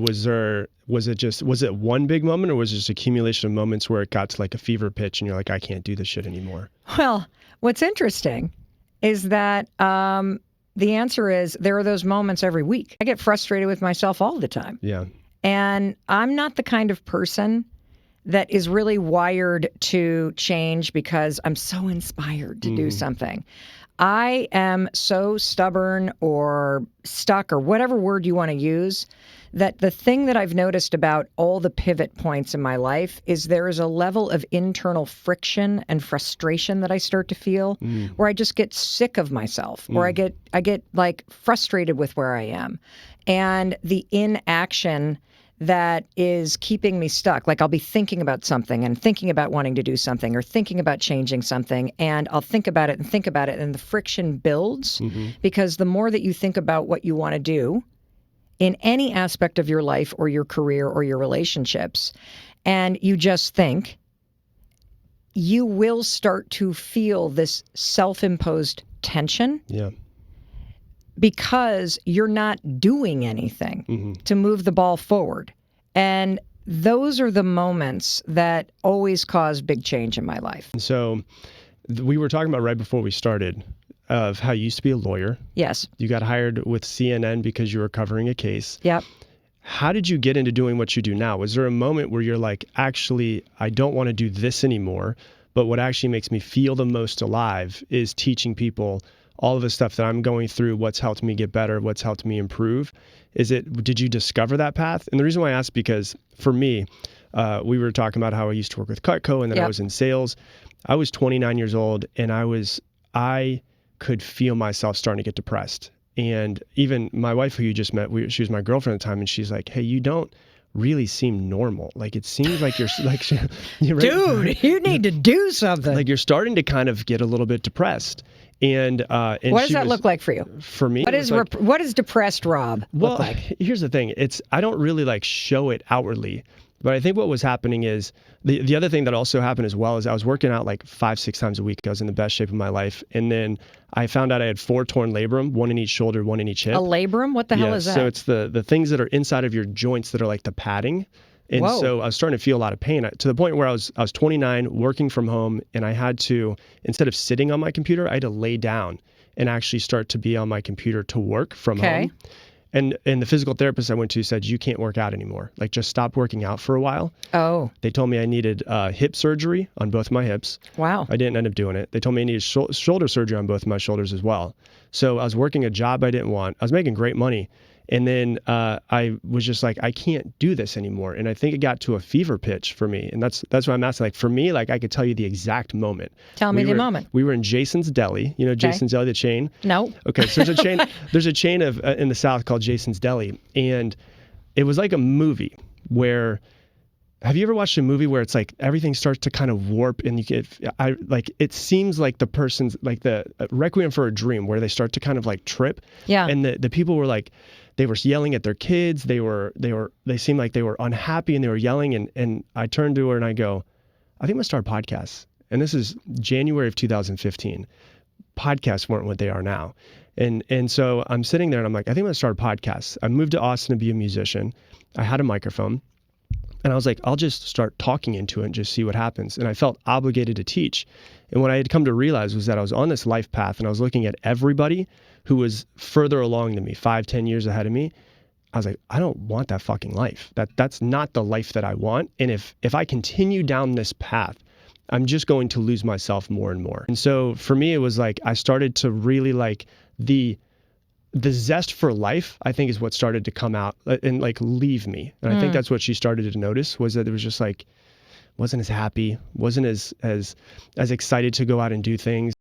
was it one big moment, or was it just accumulation of moments where it got to like a fever pitch and you're like, I can't do this shit anymore? Well, what's interesting is that the answer is there are those moments every week. I get frustrated with myself all the time. Yeah. And I'm not the kind of person that is really wired to change because I'm so inspired to do something. I am so stubborn or stuck or whatever word you want to use that the thing that I've noticed about all the pivot points in my life is there is a level of internal friction and frustration that I start to feel where I just get sick of myself or I get like frustrated with where I am. And the inaction that is keeping me stuck. Like I'll be thinking about something and thinking about wanting to do something or thinking about changing something, and I'll think about it and the friction builds because the more that you think about what you want to do in any aspect of your life or your career or your relationships, and you just think, you will start to feel this self-imposed tension. Yeah. Because you're not doing anything to move the ball forward. And those are the moments that always cause big change in my life. And so we were talking about right before we started of how you used to be a lawyer. Yes. You got hired with CNN because you were covering a case. Yep. How did you get into doing what you do now? Was there a moment where you're like, actually, I don't want to do this anymore, but what actually makes me feel the most alive is teaching people all of the stuff that I'm going through, what's helped me get better, what's helped me improve? Did you discover that path? And the reason why I asked, because for me, we were talking about how I used to work with Cutco and then I was in sales. I was 29 years old and I could feel myself starting to get depressed. And even my wife, who you just met, she was my girlfriend at the time, and she's like, hey, you don't really seem normal. Like, it seems like you're like, dude, you need to do something. Like, you're starting to kind of get a little bit depressed. And what does that look like for you? For me, what is depressed Rob look like? Here's the thing. I don't really like show it outwardly, but I think what was happening is the other thing that also happened as well is I was working out like 5-6 times a week. I was in the best shape of my life. And then I found out I had 4 torn labrum, 1 in each shoulder, 1 in each hip. A labrum? What the hell is that? So it's the things that are inside of your joints that are like the padding. And so I was starting to feel a lot of pain to the point where I was 29, working from home, and I had to, instead of sitting on my computer, I had to lay down and actually start to be on my computer to work from home. And the physical therapist I went to said, you can't work out anymore. Like, just stop working out for a while. Oh. They told me I needed hip surgery on both my hips. Wow. I didn't end up doing it. They told me I needed shoulder surgery on both of my shoulders as well. So I was working a job I didn't want. I was making great money. And then I was just like, I can't do this anymore. And I think it got to a fever pitch for me. And that's why I'm asking. Like, for me, like, I could tell you the exact moment. Tell me the moment. We were in Jason's Deli. You know Jason's Deli, the chain? No. Okay, so there's a chain of in the South called Jason's Deli. And it was like a movie where, have you ever watched a movie where it's like everything starts to kind of warp and it seems like the person's like the Requiem for a Dream, where they start to kind of like trip. Yeah. And the people were like, they were yelling at their kids. They seemed like they were unhappy and they were yelling. And I turned to her and I go, I think I'm gonna start podcasts. And this is January of 2015. Podcasts weren't what they are now. And so I'm sitting there and I'm like, I think I'm gonna start a podcast. I moved to Austin to be a musician. I had a microphone. And I was like, I'll just start talking into it and just see what happens. And I felt obligated to teach. And what I had come to realize was that I was on this life path and I was looking at everybody who was further along than me, 5-10 years ahead of me. I was like, I don't want that fucking life. That's not the life that I want. And if I continue down this path, I'm just going to lose myself more and more. And so for me, it was like, I started to really like the zest for life, I think, is what started to come out and like leave me. And I think that's what she started to notice, was that it was just like, wasn't as happy, wasn't as excited to go out and do things.